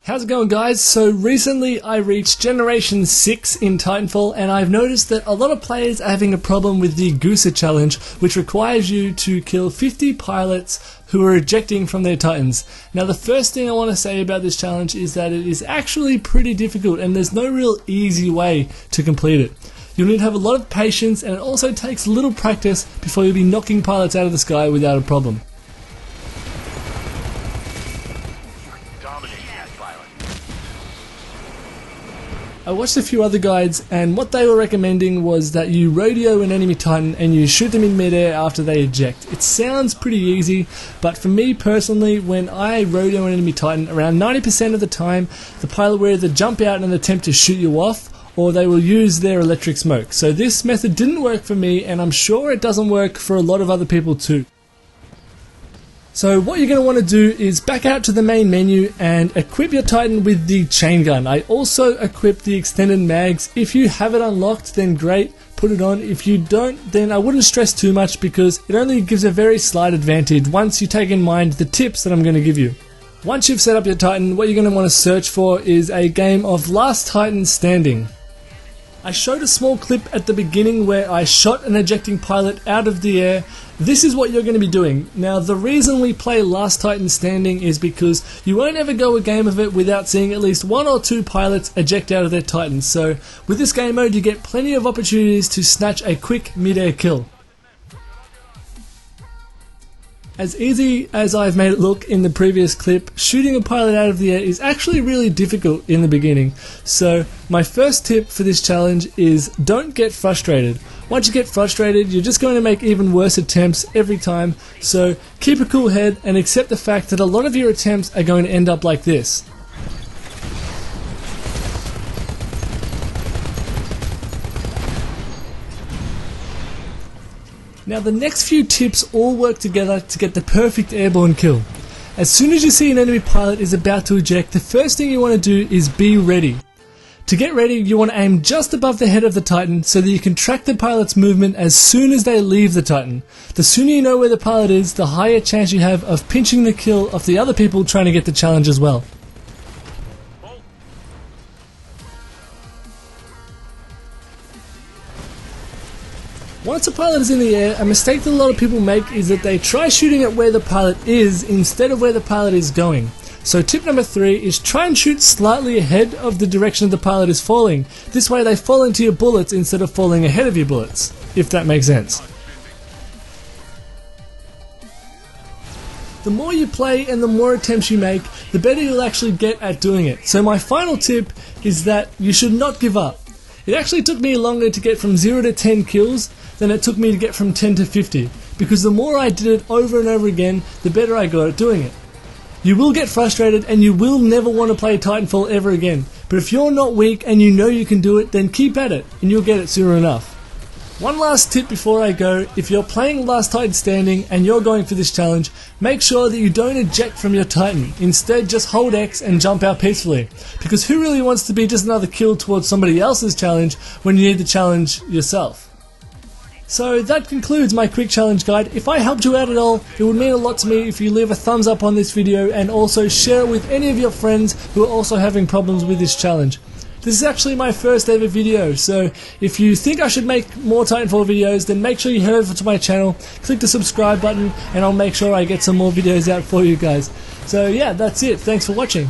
How's it going, guys? So recently I reached Generation 6 in Titanfall, and I've noticed that a lot of players are having a problem with the Gooser challenge, which requires you to kill 50 pilots who are ejecting from their Titans. Now, the first thing I want to say about this challenge is that it is actually pretty difficult, and there's no real easy way to complete it. You'll need to have a lot of patience, and it also takes a little practice before you'll be knocking pilots out of the sky without a problem. I watched a few other guides, and what they were recommending was that you radio an enemy Titan and you shoot them in midair after they eject. It sounds pretty easy, but for me personally, when I radio an enemy Titan, around 90% of the time, the pilot will either jump out and attempt to shoot you off, or they will use their electric smoke. So this method didn't work for me, and I'm sure it doesn't work for a lot of other people too. So what you're going to want to do is back out to the main menu and equip your Titan with the chain gun. I also equipped the extended mags. If you have it unlocked, then great, put it on. If you don't, then I wouldn't stress too much, because it only gives a very slight advantage once you take in mind the tips that I'm going to give you. Once you've set up your Titan, what you're going to want to search for is a game of Last Titan Standing. I showed a small clip at the beginning where I shot an ejecting pilot out of the air. This is what you're going to be doing. Now, the reason we play Last Titan Standing is because you won't ever go a game of it without seeing at least one or two pilots eject out of their Titans. So with this game mode, you get plenty of opportunities to snatch a quick mid-air kill. As easy as I've made it look in the previous clip, shooting a pilot out of the air is actually really difficult in the beginning. So my first tip for this challenge is don't get frustrated. Once you get frustrated, you're just going to make even worse attempts every time. So keep a cool head and accept the fact that a lot of your attempts are going to end up like this. Now, the next few tips all work together to get the perfect airborne kill. As soon as you see an enemy pilot is about to eject, the first thing you want to do is be ready. To get ready, you want to aim just above the head of the Titan so that you can track the pilot's movement as soon as they leave the Titan. The sooner you know where the pilot is, the higher chance you have of pinching the kill of the other people trying to get the challenge as well. Once a pilot is in the air, a mistake that a lot of people make is that they try shooting at where the pilot is instead of where the pilot is going. So tip number 3 is try and shoot slightly ahead of the direction the pilot is falling. This way they fall into your bullets instead of falling ahead of your bullets, if that makes sense. The more you play and the more attempts you make, the better you'll actually get at doing it. So my final tip is that you should not give up. It actually took me longer to get from 0 to 10 kills than it took me to get from 10 to 50, because the more I did it over and over again, the better I got at doing it. You will get frustrated and you will never want to play Titanfall ever again, but if you're not weak and you know you can do it, then keep at it and you'll get it sooner enough. One last tip before I go: if you're playing Last Titan Standing and you're going for this challenge, make sure that you don't eject from your Titan. Instead, just hold X and jump out peacefully, because who really wants to be just another kill towards somebody else's challenge when you need the challenge yourself? So that concludes my quick challenge guide. If I helped you out at all, it would mean a lot to me if you leave a thumbs up on this video and also share it with any of your friends who are also having problems with this challenge. This is actually my first ever video, so if you think I should make more Titanfall videos, then make sure you head over to my channel, click the subscribe button, and I'll make sure I get some more videos out for you guys. So yeah, that's it. Thanks for watching.